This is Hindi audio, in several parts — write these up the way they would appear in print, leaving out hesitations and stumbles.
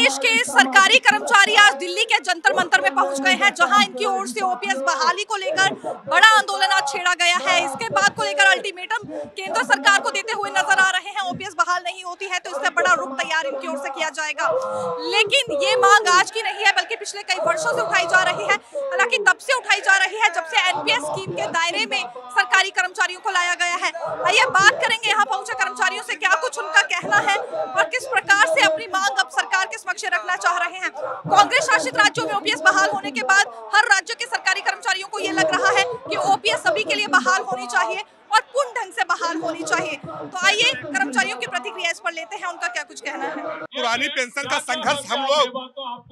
देश के सरकारी कर्मचारी आज दिल्ली के जंतर मंतर में पहुंच गए हैं, जहां इनकी ओर से ओपीएस बहाली को लेकर बड़ा आंदोलन आज छेड़ा गया है। इसके बाद को लेकर अल्टीमेटम केंद्र सरकार को देते हुए नजर आ रहे हैं। ओपीएस बहाल नहीं होती है तो इससे बड़ा रुख तैयार इनकी ओर से किया जाएगा। लेकिन ये मांग आज की नहीं है, बल्कि पिछले कई वर्षों से उठाई जा रही है। हालांकि तब से उठाई जा रही है जब से एनपीएस स्कीम के दायरे में सरकारी कर्मचारियों को लाया गया है। आइए बात करेंगे यहाँ पहुंचे कर्मचारियों से, क्या कुछ उनका कहना है और किस प्रकार से अपनी मांग अब सरकार के समक्ष रखना चाह रहे हैं। कांग्रेस शासित राज्यों में ओपीएस बहाल होने के बाद हर राज्य के सरकारी कर्मचारियों को ये लग रहा है कि ओपीएस सभी के लिए बहाल होनी चाहिए और पूर्ण ढंग से बहाल होनी चाहिए। तो आइए कर्मचारियों की प्रतिक्रिया इस पर लेते हैं, उनका क्या कुछ कहना है। पुरानी पेंशन का संघर्ष हम लोग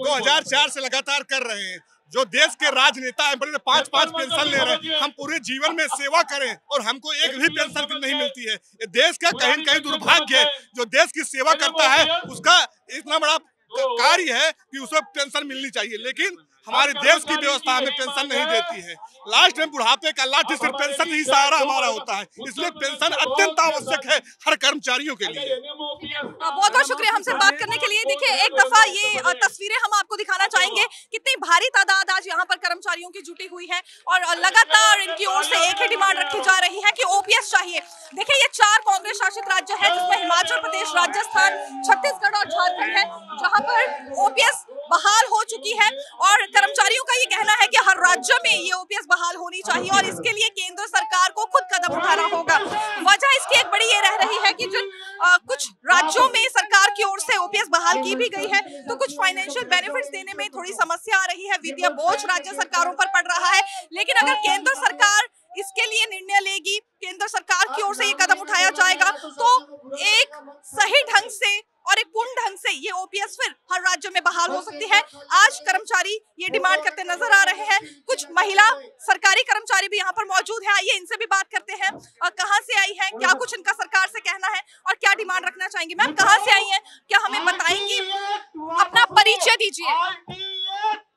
2004 से लगातार कर रहे हैं। जो देश के राजनेता हैं बड़े 5-5 पेंशन ले रहे हैं, हम पूरे जीवन में सेवा करें और हमको एक भी पेंशन नहीं मिलती है। ये देश का कहीं न कहीं दुर्भाग्य है। जो देश की सेवा करता है उसका इतना बड़ा कार्य है कि उसे पेंशन मिलनी चाहिए, लेकिन हमारे देश की व्यवस्था हमें पेंशन नहीं देती है। लास्ट में बुढ़ापे का लास्ट सिर्फ पेंशन ही सहारा हमारा होता है, इसलिए पेंशन अत्यंत आवश्यक है हर कर्मचारियों के लिए। बहुत बहुत शुक्रिया हमसे बात करने के लिए। देखिए, एक दफा ये तस्वीरें हम आपको दिखाना चाहेंगे, कितनी भारी तादाद आज यहाँ पर कर्मचारियों की जुटी हुई है और लगातार इनकी ओर से एक ही डिमांड रखी जा रही है कि ओपीएस चाहिए। देखिए, ये 4 कांग्रेस शासित राज्य है, जिसमें हिमाचल प्रदेश, राजस्थान, छत्तीसगढ़ और झारखंड है, जहाँ पर ओपीएस बहाल हो चुकी है। और कर्मचारियों का ये कहना है कि हर राज्य में ये ओपीएस बहाल होनी चाहिए और इसके लिए केंद्र सरकार को खुद कदम उठाना होगा। वजह इसकी एक बड़ी ये रह रही है कि जिन कुछ राज्यों में सरकार की ओर से ओपीएस बहाल की भी गई है, तो कुछ फाइनेंशियल बेनिफिट्स देने में थोड़ी समस्या आ रही है। वित्तीय बोझ राज्य सरकारों पर पड़ रहा है। लेकिन अगर केंद्र सरकार इसके लिए निर्णय लेगी, केंद्र सरकार की ओर से ये कदम उठाया जाएगा, तो एक सही ढंग से और एक पूर्ण ढंग से ये ओपीएस फिर हर राज्य में बहाल हो सकती है। आज कर्मचारी ये डिमांड करते नजर आ रहे हैं। कुछ महिला सरकारी कर्मचारी भी यहाँ पर मौजूद है, आइए इनसे भी बात करते हैं। और कहाँ से आई हैं, क्या कुछ इनका सरकार से कहना है और क्या डिमांड रखना चाहेंगी। मैम, कहाँ से आई हैं, क्या हमें बताएंगी? अपना परिचय दीजिए।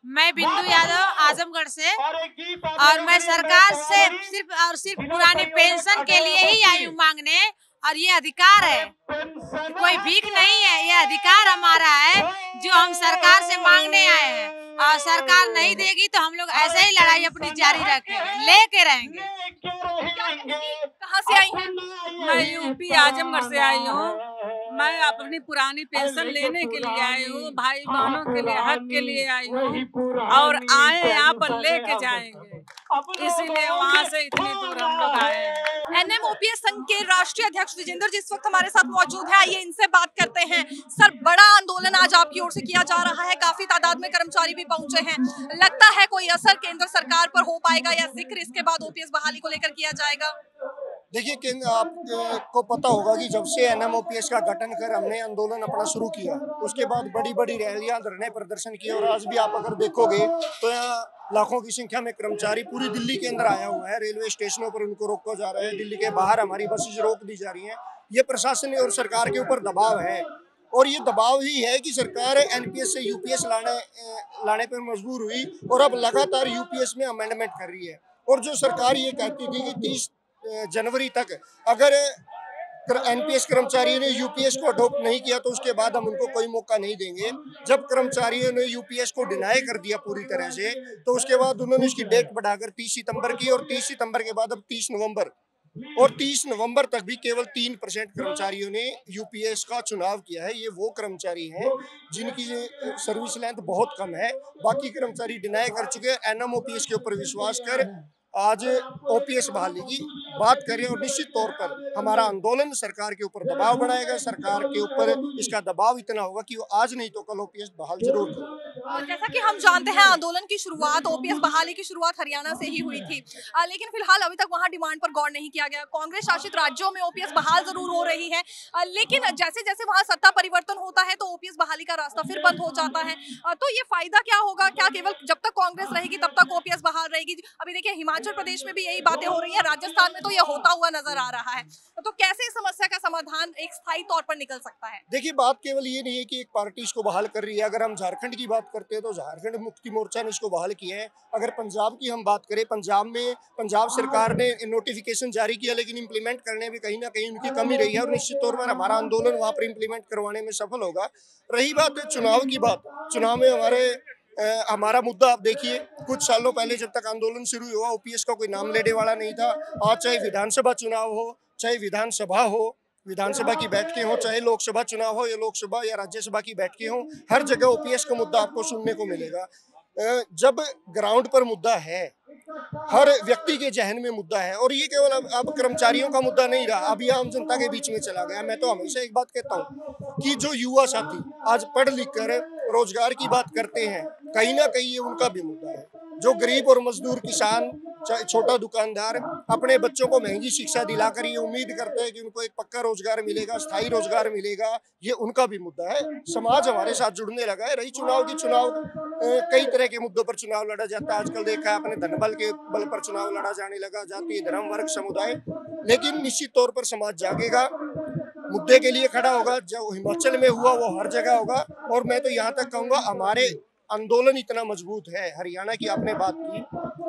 मैं बिंदु यादव आजमगढ़ से, और मैं सरकार से सिर्फ पुरानी पेंशन के लिए ही आई हूँ मांगने। और ये अधिकार है, कोई भीख नहीं है, ये अधिकार हमारा है जो हम सरकार से मांगने आए हैं। और सरकार नहीं देगी तो हम लोग ऐसे ही लड़ाई अपनी जारी रखेंगे, लेके रहेंगे। कहाँ से आई हैं? मैं यूपी आजमगढ़ से आई हूँ। मैं अपनी पुरानी पेंशन लेने के लिए आई हूँ, भाई बहनों के लिए, हक के लिए आई हूँ, और आए यहाँ पर लेके जाएंगे, इसीलिए वहाँ से इतनी दूर हम लोग आए हैं। एनएमओपीएस संघ के राष्ट्रीय अध्यक्ष विजेंद्र जी इस वक्त हमारे साथ मौजूद है, आइए इनसे बात करते हैं। सर, बड़ा आंदोलन आज आपकी ओर से किया जा रहा है, काफी तादाद में कर्मचारी भी पहुंचे हैं। लगता है कोई असर केंद्र सरकार पर हो पाएगा या जिक्र इसके बाद ओपीएस बहाली को लेकर किया जाएगा? देखिए, आपको पता होगा कि जब से एनएमओपीएस का गठन कर हमने आंदोलन अपना शुरू किया, उसके बाद बड़ी बड़ी रैलियां, धरने प्रदर्शन किए, और आज भी आप अगर देखोगे तो यहाँ लाखों की संख्या में कर्मचारी पूरी दिल्ली के अंदर आया हुआ है। रेलवे स्टेशनों पर उनको रोका जा रहा है, दिल्ली के बाहर हमारी बसेज रोक दी जा रही हैं। ये प्रशासन और सरकार के ऊपर दबाव है, और ये दबाव ही है कि सरकार एनपीएस से यूपीएस लाने पर मजबूर हुई और अब लगातार यूपीएस में अमेंडमेंट कर रही है। और जो सरकार ये कहती थी कि 30 जनवरी तक अगर एनपीएस कर्मचारियों ने यूपीएस को अडॉप्ट नहीं किया तो उसके बाद हम उनको कोई मौका नहीं देंगे। जब कर्मचारियों ने यूपीएस को डिनाई कर दिया पूरी तरह से, तो उसके बाद उन्होंने इसकी डेट बढ़ाकर 30 सितंबर की, और 30 सितंबर के बाद अब 30 नवंबर, और 30 नवंबर तक भी केवल 3% कर्मचारियों ने यूपीएस का चुनाव किया है। ये वो कर्मचारी हैं जिनकी सर्विस लेंथ बहुत कम है, बाकी कर्मचारी डिनाई कर चुके हैं। एनएमओपीएस के ऊपर विश्वास कर आज ओपीएस बहाली की बात करें, और निश्चित तौर पर हमारा आंदोलन सरकार के ऊपर दबाव बनाएगा। सरकार के ऊपर इसका दबाव इतना होगा कि वो आज नहीं तो कल ओपीएस बहाल जरूर करें। जैसा कि हम जानते हैं, आंदोलन की शुरुआत, ओपीएस बहाली की शुरुआत हरियाणा से ही हुई थी, लेकिन फिलहाल अभी तक वहां डिमांड पर गौर नहीं किया गया। कांग्रेस शासित राज्यों में ओपीएस बहाल जरूर हो रही है, लेकिन जैसे जैसे वहां सत्ता परिवर्तन होता है तो ओपीएस बहाली का रास्ता फिर बंद हो जाता है। तो ये फायदा क्या होगा? क्या केवल जब तक कांग्रेस रहेगी तब तक ओपीएस बहाल रहेगी? अभी देखिए, हिमाचल प्रदेश में भी यही बातें हो रही है, राजस्थान में तो यह होता हुआ नजर आ रहा है। तो कैसे इस समस्या का समाधान एक स्थायी तौर पर निकल सकता है? देखिए, बात केवल ये नहीं है कि एक पार्टी इसको बहाल कर रही है। अगर हम झारखंड की बात करते हैं तो झारखंड मुक्ति मोर्चा ने इसको बहाल किया है। अगर पंजाब की हम बात करें, पंजाब में पंजाब सरकार ने नोटिफिकेशन जारी किया, लेकिन इम्प्लीमेंट करने में कहीं ना कहीं उनकी कमी रही है और निश्चित तौर पर हमारा आंदोलन वहाँ पर इम्प्लीमेंट करवाने में सफल होगा। रही बात चुनाव की बात, चुनाव में हमारा मुद्दा आप देखिए, कुछ सालों पहले जब तक आंदोलन शुरू हुआ ओपीएस का कोई नाम लेने वाला नहीं था। आज चाहे विधानसभा चुनाव हो, चाहे विधानसभा हो, विधानसभा की बैठकें हो, चाहे लोकसभा चुनाव हो या लोकसभा या राज्यसभा की बैठकें हो, हर जगह ओपीएस का मुद्दा आपको सुनने को मिलेगा। जब ग्राउंड पर मुद्दा है, हर व्यक्ति के जहन में मुद्दा है, और ये केवल अब कर्मचारियों का मुद्दा नहीं रहा, अब ये आम जनता के बीच में चला गया। मैं तो हमेशा एक बात कहता हूँ कि जो युवा साथी आज पढ़ लिख कर रोजगार की बात करते हैं, कहीं ना कहीं ये उनका भी मुद्दा है। जो गरीब और मजदूर किसान, छोटा दुकानदार अपने बच्चों को महंगी शिक्षा दिलाकर ये उम्मीद करते हैं कि उनको एक पक्का रोजगार मिलेगा, स्थायी रोजगार मिलेगा, ये उनका भी मुद्दा है। समाज हमारे साथ जुड़ने लगा है। रही चुनाव की, चुनाव कई तरह के मुद्दों पर चुनाव लड़ा जाता है। आजकल देखा है अपने धनबल के बल पर चुनाव लड़ा जाने लगा, जाति धर्म वर्ग समुदाय, लेकिन निश्चित तौर पर समाज जागेगा, मुद्दे के लिए खड़ा होगा। जो हिमाचल में हुआ वो हर जगह होगा। और मैं तो यहाँ तक कहूँगा हमारे आंदोलन इतना मजबूत है। हरियाणा की आपने बात की,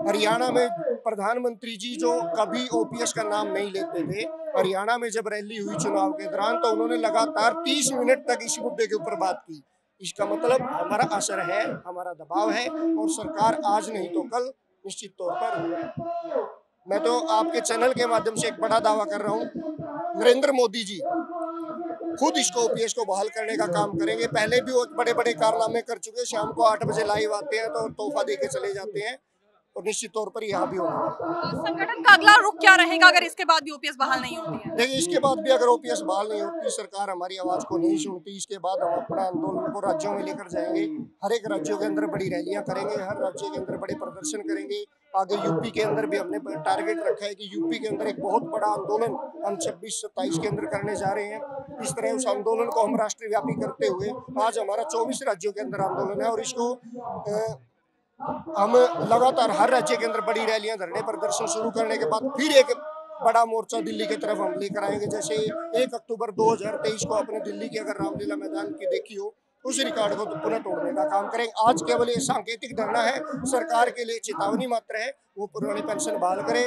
हरियाणा में प्रधानमंत्री जी जो कभी ओपीएस का नाम नहीं लेते थे, हरियाणा में जब रैली हुई चुनाव के दौरान तो उन्होंने लगातार 30 मिनट तक इस मुद्दे के ऊपर बात की। इसका मतलब हमारा असर है, हमारा दबाव है, और सरकार आज नहीं तो कल निश्चित तौर पर, मैं तो आपके चैनल के माध्यम से एक बड़ा दावा कर रहा हूँ, नरेंद्र मोदी जी खुद इसको ओपीएस को बहाल करने का काम करेंगे। पहले भी वो बड़े बड़े कारनामे कर चुके हैं। शाम को 8 बजे लाइव आते हैं तो तोहफा दे के चले जाते हैं, और निश्चित तौर पर यहाँ भी होगा। संगठन का अगला रुख क्या रहेगा अगर इसके बाद भी ओपीएस बहाल नहीं होती है? देखिए, इसके बाद भी अगर ओपीएस बहाल नहीं होती, सरकार हमारी आवाज को नहीं सुनती, इसके बाद हम अपना आंदोलन को राज्यों में लेकर जाएंगे। हर एक राज्यों के अंदर बड़ी रैलियां करेंगे, हर राज्य के अंदर बड़े प्रदर्शन करेंगे। आगे यूपी के अंदर भी हमने टारगेट रखा है कि यूपी के अंदर एक बहुत बड़ा आंदोलन हम 26-27 के अंदर करने जा रहे हैं। इस तरह उस आंदोलन को हम राष्ट्रव्यापी करते हुए, आज हमारा 24 राज्यों के अंदर आंदोलन है, और इसको हम लगातार हर राज्य के अंदर बड़ी रैलियां, धरने, प्रदर्शन शुरू करने के बाद फिर एक बड़ा मोर्चा दिल्ली की तरफ हम लेकर आएंगे। जैसे 1 अक्टूबर 2023 को अपने दिल्ली की अगर रामलीला मैदान की देखी हो, उस रिकॉर्ड को पुनः तोड़ने का काम करेंगे। आज केवल ये सांकेतिक धरना है, सरकार के लिए चेतावनी मात्र है। वो पुरानी पेंशन बहाल करे,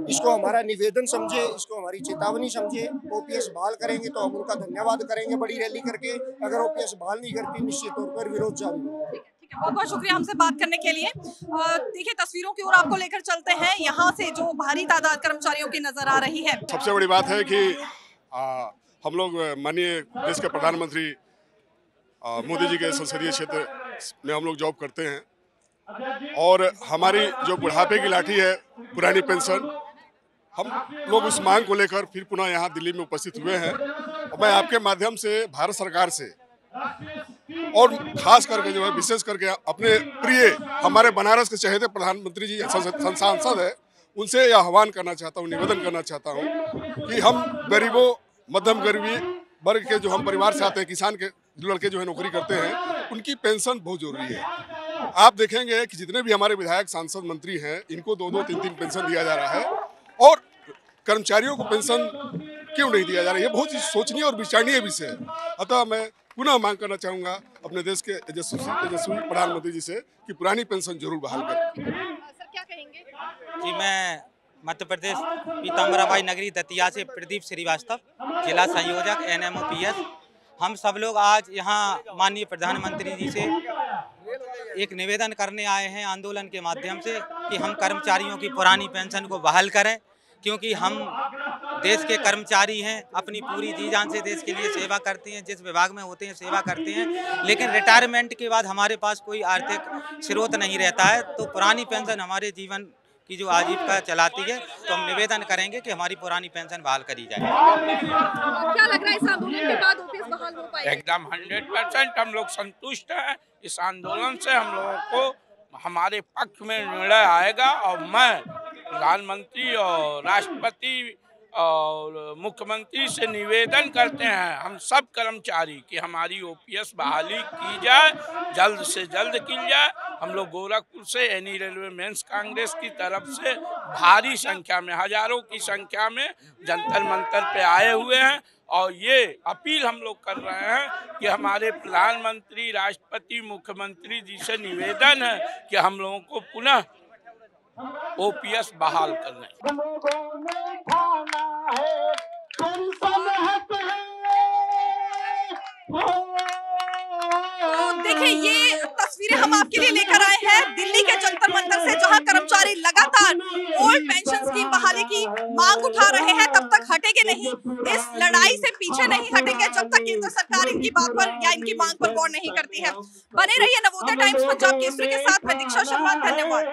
इसको हमारा निवेदन समझे, इसको हमारी चेतावनी समझे। ओपीएस बहाल करेंगे तो हम उनका धन्यवाद करेंगे बड़ी रैली करके। अगर ओपीएस बहाल नहीं करती, निश्चित तौर पर विरोध जारी रहेगा। बहुत बहुत शुक्रिया हमसे बात करने के लिए। देखिए, तस्वीरों की ओर आपको लेकर चलते हैं। यहाँ से जो भारी तादाद कर्मचारियों की नजर आ रही है। सबसे बड़ी बात है कि हम लोग माननीय देश के प्रधानमंत्री मोदी जी के संसदीय क्षेत्र में हम लोग जॉब करते हैं, और हमारी जो बुढ़ापे की लाठी है पुरानी पेंशन, हम लोग उस मांग को लेकर फिर पुनः यहाँ दिल्ली में उपस्थित हुए हैं। और मैं आपके माध्यम से भारत सरकार से, और खास करके जो है विशेष करके अपने प्रिय हमारे बनारस के चहेते प्रधानमंत्री जी सांसद है, उनसे यह आह्वान करना चाहता हूँ, निवेदन करना चाहता हूँ कि हम गरीबों, मध्यम गरीबी वर्ग के जो हम परिवार से आते हैं, किसान के लड़के जो है नौकरी करते हैं, उनकी पेंशन बहुत जरूरी है। आप देखेंगे कि जितने भी हमारे विधायक, सांसद, मंत्री हैं, इनको 2-2, 3-3 पेंशन दिया जा रहा है, और कर्मचारियों को पेंशन क्यों नहीं दिया जा रहा है? ये बहुत ही सोचनीय और विचारणीय विषय है। अतः मैं पुनः मांग करना चाहूँगा अपने देश के तेजस्वी प्रधानमंत्री जी से कि पुरानी पेंशन जरूर बहाल करें। सर, क्या कहेंगे? जी, मैं मध्य प्रदेश पीताम्बराबाई नगरी दतिया से प्रदीप श्रीवास्तव, जिला संयोजक NMOPS। हम सब लोग आज यहाँ माननीय प्रधानमंत्री जी से एक निवेदन करने आए हैं आंदोलन के माध्यम से कि हम कर्मचारियों की पुरानी पेंशन को बहाल करें, क्योंकि हम देश के कर्मचारी हैं, अपनी पूरी जी जान से देश के लिए सेवा करते हैं, जिस विभाग में होते हैं सेवा करते हैं, लेकिन रिटायरमेंट के बाद हमारे पास कोई आर्थिक स्रोत नहीं रहता है। तो पुरानी पेंशन हमारे जीवन की जो आजीविका चलाती है, तो हम निवेदन करेंगे कि हमारी पुरानी पेंशन बहाल करी जाए। क्या लग रहा है इस आंदोलन के बाद ओपीएस बहाल हो पाएगा? एकदम 100% हम लोग संतुष्ट हैं। इस आंदोलन से हम लोगों को हमारे पक्ष में निर्णय आएगा, और मैं प्रधानमंत्री और राष्ट्रपति और मुख्यमंत्री से निवेदन करते हैं, हम सब कर्मचारी, कि हमारी ओपीएस बहाली की जाए, जल्द से जल्द की जाए। हम लोग गोरखपुर से एनी रेलवे मेंस कांग्रेस की तरफ से भारी संख्या में, हजारों की संख्या में जंतर मंतर पे आए हुए हैं, और ये अपील हम लोग कर रहे हैं कि हमारे प्रधानमंत्री, राष्ट्रपति, मुख्यमंत्री जी से निवेदन है कि हम लोगों को पुनः ओपीएस बहाल करने। देखिए, ये तस्वीरें हम आपके लिए लेकर आए हैं दिल्ली के जंतर मंतर से, जहां कर्मचारी लगातार ओल्ड पेंशन स्कीम बहाली की मांग उठा रहे हैं। तब तक हटेंगे नहीं, इस लड़ाई से पीछे नहीं हटेंगे जब तक केंद्र सरकार इनकी बात पर या इनकी मांग पर गौर नहीं करती है। बने रहिए नवोदय टाइम्स पंजाब केसरी के साथ। मैं दीक्षा शर्मा, धन्यवाद।